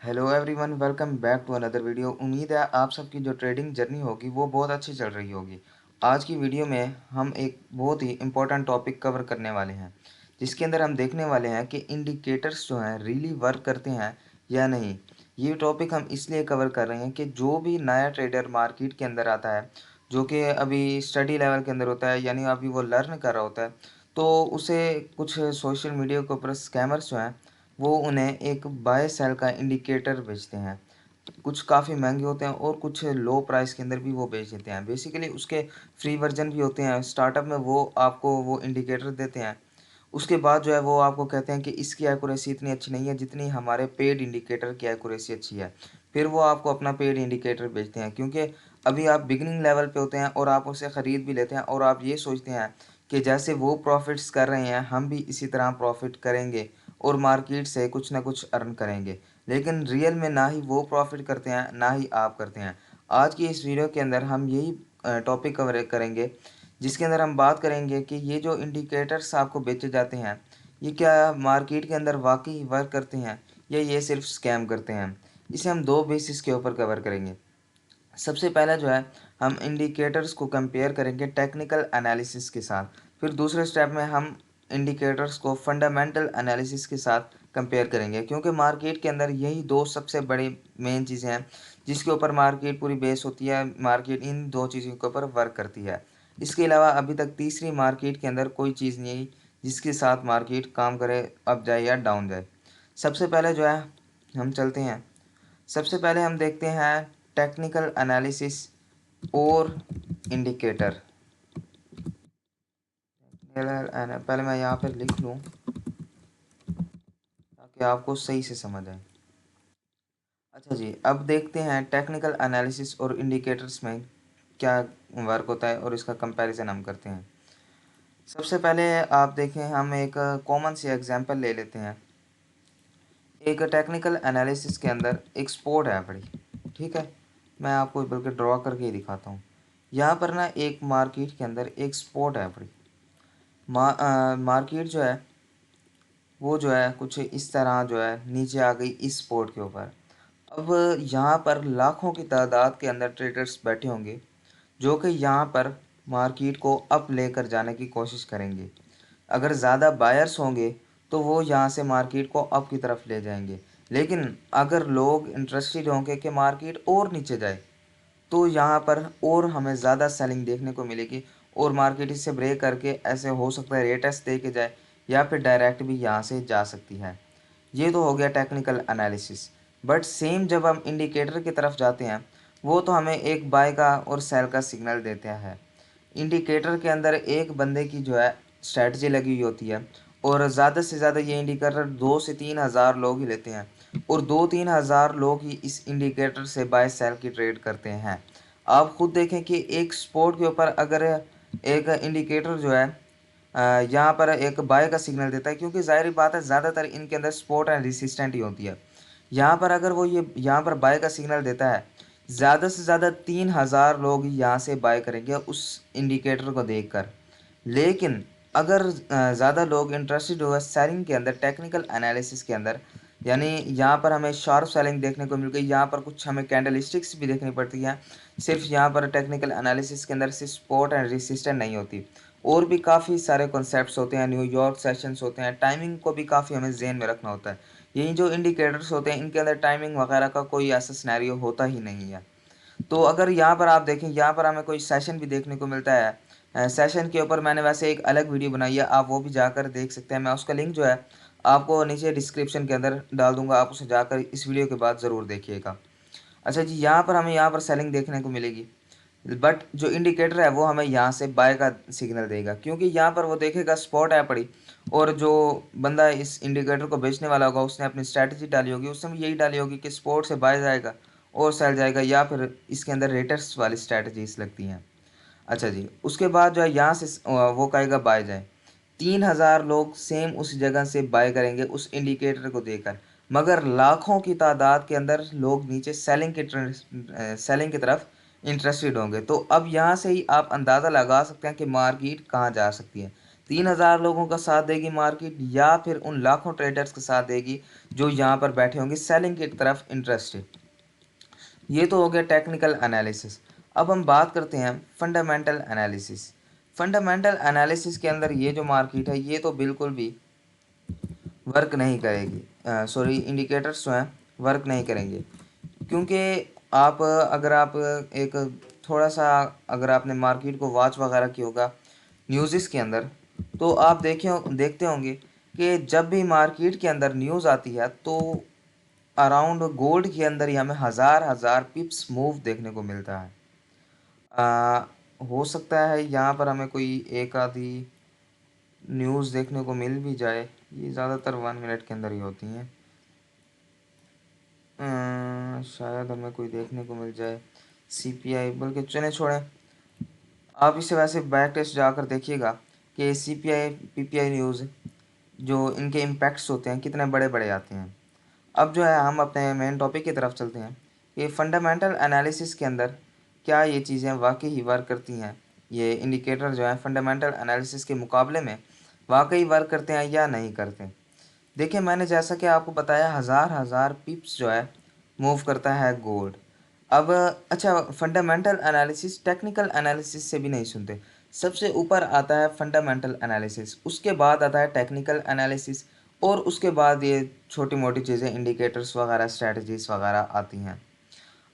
Hello everyone, welcome back to another video. उम्मीद है आप सबकी जो ट्रेडिंग जर्नी होगी वो बहुत अच्छी चल रही होगी। आज की वीडियो में हम एक बहुत ही इम्पोर्टेंट टॉपिक कवर करने वाले हैं, जिसके अंदर हम देखने वाले हैं कि इंडिकेटर्स जो हैं रियली वर्क करते हैं या नहीं। ये टॉपिक हम इसलिए कवर कर रहे हैं कि जो भी नया ट्रेडर मार्केट के अंदर आता है, जो कि अभी स्टडी लेवल के अंदर होता है, यानी अभी वो लर्न कर रहा होता है, तो उसे कुछ सोशल मीडिया के ऊपर स्कैमर्स जो हैं वो उन्हें एक बाय सेल का इंडिकेटर बेचते हैं। कुछ काफ़ी महंगे होते हैं और कुछ लो प्राइस के अंदर भी वो बेच देते हैं। बेसिकली उसके फ्री वर्जन भी होते हैं। स्टार्टअप में वो आपको वो इंडिकेटर देते हैं, उसके बाद जो है वो आपको कहते हैं कि इसकी एक्यूरेसी इतनी अच्छी नहीं है जितनी हमारे पेड इंडिकेटर की एक्यूरेसी अच्छी है। फिर वो आपको अपना पेड इंडिकेटर बेचते हैं, क्योंकि अभी आप बिगिनिंग लेवल पे होते हैं और आप उसे ख़रीद भी लेते हैं और आप ये सोचते हैं कि जैसे वो प्रॉफिट्स कर रहे हैं हम भी इसी तरह प्रॉफिट करेंगे और मार्केट से कुछ ना कुछ अर्न करेंगे। लेकिन रियल में ना ही वो प्रॉफिट करते हैं ना ही आप करते हैं। आज की इस वीडियो के अंदर हम यही टॉपिक कवर करेंगे, जिसके अंदर हम बात करेंगे कि ये जो इंडिकेटर्स आपको बेचे जाते हैं ये क्या मार्केट के अंदर वाकई वर्क करते हैं या ये सिर्फ स्कैम करते हैं। इसे हम दो बेसिस के ऊपर कवर करेंगे। सबसे पहला जो है, हम इंडिकेटर्स को कंपेयर करेंगे टेक्निकल एनालिसिस के साथ। फिर दूसरे स्टेप में हम इंडिकेटर्स को फंडामेंटल एनालिसिस के साथ कंपेयर करेंगे, क्योंकि मार्केट के अंदर यही दो सबसे बड़ी मेन चीज़ें हैं जिसके ऊपर मार्केट पूरी बेस होती है। मार्केट इन दो चीज़ों के ऊपर वर्क करती है। इसके अलावा अभी तक तीसरी मार्केट के अंदर कोई चीज़ नहीं आई जिसके साथ मार्केट काम करे, अप जाए या डाउन जाए। सबसे पहले जो है हम चलते हैं। सबसे पहले हम देखते हैं टेक्निकल एनालिसिस और इंडिकेटर। पहले मैं यहाँ पर लिख लूँ ताकि आपको सही से समझ आए। अच्छा जी, अब देखते हैं टेक्निकल एनालिसिस और इंडिकेटर्स में क्या वर्क होता है और इसका कंपैरिजन हम करते हैं। सबसे पहले आप देखें, हम एक कॉमन सी एग्जांपल ले लेते हैं। एक टेक्निकल एनालिसिस के अंदर एक स्पोर्ट है बड़ी, ठीक है। मैं आपको बल्कि ड्रॉ करके ही दिखाता हूँ। यहाँ पर ना एक मार्केट के अंदर एक स्पोर्ट है बड़ी। मार्केट जो है वो जो है कुछ इस तरह जो है नीचे आ गई इस स्पोर्ट के ऊपर। अब यहाँ पर लाखों की तादाद के अंदर ट्रेडर्स बैठे होंगे जो कि यहाँ पर मार्केट को अप लेकर जाने की कोशिश करेंगे। अगर ज़्यादा बायर्स होंगे तो वो यहाँ से मार्केट को अप की तरफ ले जाएंगे। लेकिन अगर लोग इंटरेस्टेड होंगे कि मार्केट और नीचे जाए तो यहाँ पर और हमें ज़्यादा सेलिंग देखने को मिलेगी और मार्केट इससे ब्रेक करके ऐसे हो सकता है रेटेस्ट दे के जाए या फिर डायरेक्ट भी यहाँ से जा सकती है। ये तो हो गया टेक्निकल एनालिसिस। बट सेम जब हम इंडिकेटर की तरफ जाते हैं वो तो हमें एक बाय का और सेल का सिग्नल देता है। इंडिकेटर के अंदर एक बंदे की जो है स्ट्रेटजी लगी हुई होती है और ज़्यादा से ज़्यादा ये इंडिकेटर 2 से 3 हज़ार लोग ही लेते हैं और 2-3 हज़ार लोग ही इस इंडिकेटर से बाय सेल की ट्रेड करते हैं। आप खुद देखें कि एक स्पोर्ट के ऊपर अगर एक इंडिकेटर जो है यहाँ पर एक बाय का सिग्नल देता है, क्योंकि ज़ाहिर बात है ज़्यादातर इनके अंदर सपोर्ट एंड रेसिस्टेंट ही होती है। यहाँ पर अगर वो ये यहाँ पर बाय का सिग्नल देता है, ज़्यादा से ज़्यादा 3 हज़ार लोग यहाँ से बाय करेंगे उस इंडिकेटर को देखकर। लेकिन अगर ज़्यादा लोग इंटरेस्टेड हुए सेलिंग के अंदर, टेक्निकल एनालिसिस के अंदर, यानी यहाँ पर हमें शार्प सेलिंग देखने को मिल गई। यहाँ पर कुछ हमें कैंडलस्टिक्स भी देखनी पड़ती हैं। सिर्फ यहाँ पर टेक्निकल एनालिसिस के अंदर सिर्फ सपोर्ट एंड रेसिस्टेंट नहीं होती, और भी काफ़ी सारे कॉन्सेप्ट्स होते हैं, न्यूयॉर्क सेशंस होते हैं। टाइमिंग को भी काफ़ी हमें ज़हन में रखना होता है। यही जो इंडिकेटर्स होते हैं इनके अंदर टाइमिंग वगैरह का कोई ऐसा सिनेरियो होता ही नहीं है। तो अगर यहाँ पर आप देखें, यहाँ पर हमें कोई सेशन भी देखने को मिलता है। सेशन के ऊपर मैंने वैसे एक अलग वीडियो बनाई है, आप वो भी जाकर देख सकते हैं। मैं उसका लिंक जो है आपको नीचे डिस्क्रिप्शन के अंदर डाल दूंगा, आप उसे जाकर इस वीडियो के बाद ज़रूर देखिएगा। अच्छा जी, यहाँ पर हमें यहाँ पर सेलिंग देखने को मिलेगी, बट जो इंडिकेटर है वो हमें यहाँ से बाय का सिग्नल देगा, क्योंकि यहाँ पर वो देखेगा स्पॉट है पड़ी और जो बंदा इस इंडिकेटर को बेचने वाला होगा उसने अपनी स्ट्रैटेजी डाली होगी, उसने भी यही डाली होगी कि स्पॉट से बाय जाएगा और सेल जाएगा, या फिर इसके अंदर रेटर्स वाली स्ट्रैटेजीज लगती हैं। अच्छा जी, उसके बाद जो है यहाँ से वो कहेगा बाय जाए। 3 हज़ार लोग सेम उस जगह से बाय करेंगे उस इंडिकेटर को देखकर, मगर लाखों की तादाद के अंदर लोग नीचे सेलिंग की तरफ इंटरेस्टेड होंगे। तो अब यहाँ से ही आप अंदाज़ा लगा सकते हैं कि मार्केट कहाँ जा सकती है। 3,000 लोगों का साथ देगी मार्केट, या फिर उन लाखों ट्रेडर्स का साथ देगी जो यहाँ पर बैठे होंगे सेलिंग की तरफ इंटरेस्टेड। ये तो हो गया टेक्निकल एनालिसिस। अब हम बात करते हैं फंडामेंटल एनालिसिस। फंडामेंटल एनालिसिस के अंदर ये जो मार्केट है ये तो बिल्कुल भी वर्क नहीं करेगी, सॉरी इंडिकेटर्स जो हैं वर्क नहीं करेंगे, क्योंकि आप अगर आप एक थोड़ा सा अगर आपने मार्केट को वॉच वगैरह किया होगा न्यूज़ के अंदर, तो आप देखते होंगे कि जब भी मार्केट के अंदर न्यूज़ आती है तो अराउंड गोल्ड के अंदर ही हमें हज़ार हज़ार पिप्स मूव देखने को मिलता है। आ, हो सकता है यहाँ पर हमें कोई एक आधी न्यूज़ देखने को मिल भी जाए, ये ज़्यादातर 1 मिनट के अंदर ही होती हैं। शायद हमें कोई देखने को मिल जाए सीपीआई, बल्कि चले छोड़ें, आप इसे वैसे बैक टेस्ट जाकर देखिएगा कि सीपीआई पीपीआई न्यूज़ जो इनके इम्पैक्ट्स होते हैं कितने बड़े बड़े आते हैं। अब जो है हम अपने मेन टॉपिक की तरफ चलते हैं कि फंडामेंटल एनालिसिस के अंदर क्या ये चीज़ें वाकई ही वर्क करती हैं, ये इंडिकेटर जो है फंडामेंटल एनालिसिस के मुकाबले में वाकई वर्क करते हैं या नहीं करते। देखिए मैंने जैसा कि आपको बताया हज़ार हज़ार पिप्स जो है मूव करता है गोल्ड। अब अच्छा, फंडामेंटल एनालिसिस टेक्निकल एनालिसिस से भी नहीं सुनते, सबसे ऊपर आता है फंडामेंटल एनालिसिस, उसके बाद आता है टेक्निकल एनालिसिस, और उसके बाद ये छोटी मोटी चीज़ें इंडिकेटर्स वगैरह स्ट्रेटजीज वगैरह आती हैं।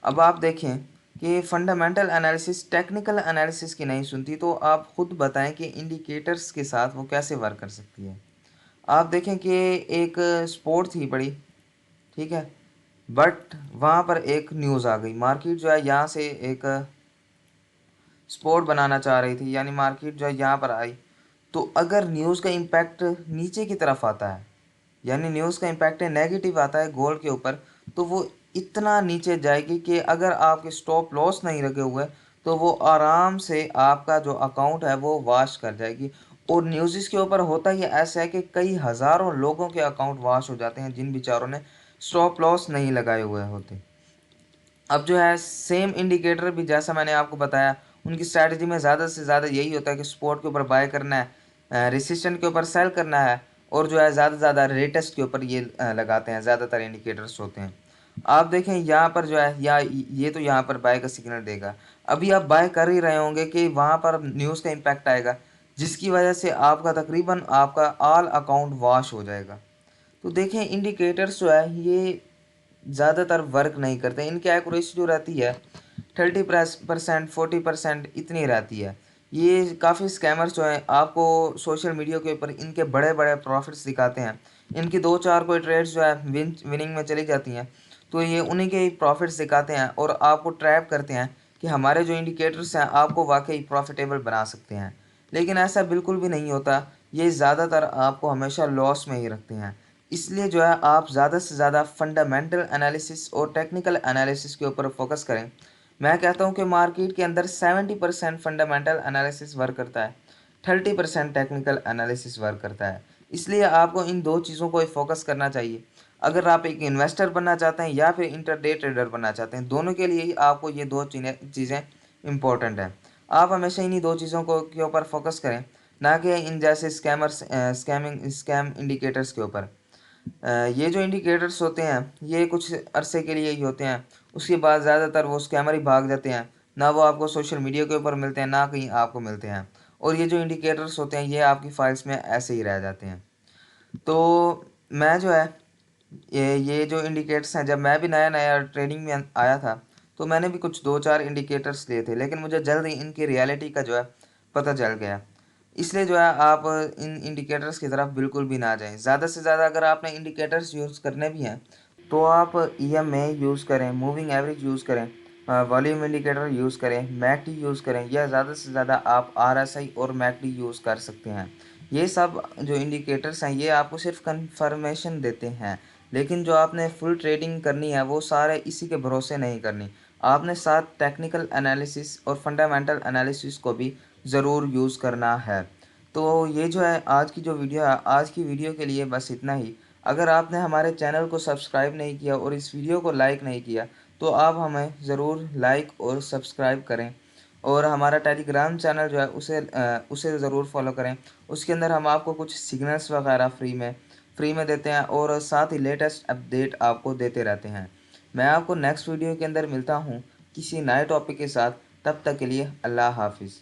अब आप देखें कि फंडामेंटल एनालिसिस टेक्निकल एनालिसिस की नहीं सुनती, तो आप खुद बताएं कि इंडिकेटर्स के साथ वो कैसे वर्क कर सकती है। आप देखें कि एक स्पोर्ट थी बड़ी, ठीक है, बट वहाँ पर एक न्यूज़ आ गई, मार्केट जो है यहाँ से एक स्पोर्ट बनाना चाह रही थी, यानी मार्केट जो है यहाँ पर आई, तो अगर न्यूज़ का इम्पैक्ट नीचे की तरफ आता है, यानी न्यूज़ का इम्पैक्ट नेगेटिव आता है गोल्ड के ऊपर, तो वो इतना नीचे जाएगी कि अगर आपके स्टॉप लॉस नहीं लगे हुए तो वो आराम से आपका जो अकाउंट है वो वॉश कर जाएगी। और न्यूज़ के ऊपर होता ही ऐसा है कि कई हज़ारों लोगों के अकाउंट वॉश हो जाते हैं जिन बेचारों ने स्टॉप लॉस नहीं लगाए हुए होते। अब जो है सेम इंडिकेटर भी जैसा मैंने आपको बताया, उनकी स्ट्रैटेजी में ज़्यादा से ज़्यादा यही होता है कि सपोर्ट के ऊपर बाय करना है, रेसिस्टेंट के ऊपर सेल करना है, और जो है ज़्यादा से ज़्यादा रेटेस्ट के ऊपर ये लगाते हैं, ज़्यादातर इंडिकेटर्स होते हैं। आप देखें यहाँ पर जो है या ये तो यहाँ पर बाय का सिग्नल देगा, अभी आप बाय कर ही रहे होंगे कि वहाँ पर न्यूज़ का इम्पैक्ट आएगा जिसकी वजह से आपका तकरीबन आपका ऑल अकाउंट वॉश हो जाएगा। तो देखें इंडिकेटर्स जो है ये ज़्यादातर वर्क नहीं करते, इनकी एक्यूरेसी जो रहती है 30% 40% इतनी रहती है। ये काफ़ी स्कैमर्स जो हैं आपको सोशल मीडिया के ऊपर इनके बड़े बड़े प्रॉफिट्स दिखाते हैं, इनकी 2-4 कोई ट्रेड्स जो है विनिंग में चली जाती हैं, तो ये उन्हीं के ही प्रॉफिट्स दिखाते हैं और आपको ट्रैप करते हैं कि हमारे जो इंडिकेटर्स हैं आपको वाकई प्रॉफिटेबल बना सकते हैं, लेकिन ऐसा बिल्कुल भी नहीं होता। ये ज़्यादातर आपको हमेशा लॉस में ही रखते हैं। इसलिए जो है आप ज़्यादा से ज़्यादा फंडामेंटल एनालिसिस और टेक्निकल एनालिसिस के ऊपर फोकस करें। मैं कहता हूँ कि मार्केट के अंदर 70% फंडामेंटल एनालिसिस वर्क करता है, 30% टेक्निकल एनालिसिस वर्क करता है। इसलिए आपको इन दो चीज़ों को फोकस करना चाहिए। अगर आप एक इन्वेस्टर बनना चाहते हैं या फिर इंटरडे ट्रेडर बनना चाहते हैं, दोनों के लिए ही आपको ये दो चीज़ें इम्पोर्टेंट हैं। आप हमेशा इन्हीं दो चीज़ों को के ऊपर फोकस करें, ना कि इन जैसे स्कैम इंडिकेटर्स के ऊपर। ये जो इंडिकेटर्स होते हैं ये कुछ अरसे के लिए ही होते हैं, उसके बाद ज़्यादातर वो स्कैमर ही भाग जाते हैं, ना वो आपको सोशल मीडिया के ऊपर मिलते हैं ना कहीं आपको मिलते हैं, और ये जो इंडिकेटर्स होते हैं ये आपकी फाइल्स में ऐसे ही रह जाते हैं। तो मैं जो है ये जो इंडिकेटर्स हैं, जब मैं भी नया नया ट्रेडिंग में आया था तो मैंने भी कुछ 2-4 इंडिकेटर्स लिए थे, लेकिन मुझे जल्द ही इनकी रियलिटी का जो है पता चल गया। इसलिए जो है आप इन इंडिकेटर्स की तरफ बिल्कुल भी ना जाएं। ज़्यादा से ज़्यादा अगर आपने इंडिकेटर्स यूज़ करने भी हैं तो आप ईएमए यूज़ करें, मूविंग एवरेज यूज़ करें, वॉल्यूम इंडिकेटर यूज़ करें, मैकडी यूज़ करें, या ज़्यादा से ज़्यादा आप आरएसआई और मैकडी यूज़ कर सकते हैं। ये सब जो इंडिकेटर्स हैं ये आपको सिर्फ कंफर्मेशन देते हैं, लेकिन जो आपने फुल ट्रेडिंग करनी है वो सारे इसी के भरोसे नहीं करनी। आपने साथ टेक्निकल एनालिसिस और फंडामेंटल एनालिसिस को भी ज़रूर यूज़ करना है। तो ये जो है आज की जो वीडियो है, आज की वीडियो के लिए बस इतना ही। अगर आपने हमारे चैनल को सब्सक्राइब नहीं किया और इस वीडियो को लाइक नहीं किया तो आप हमें ज़रूर लाइक और सब्सक्राइब करें, और हमारा टेलीग्राम चैनल जो है उसे ज़रूर फॉलो करें। उसके अंदर हम आपको कुछ सिग्नल्स वगैरह फ्री में देते हैं और साथ ही लेटेस्ट अपडेट आपको देते रहते हैं। मैं आपको नेक्स्ट वीडियो के अंदर मिलता हूँ किसी नए टॉपिक के साथ। तब तक के लिए अल्लाह हाफिज़।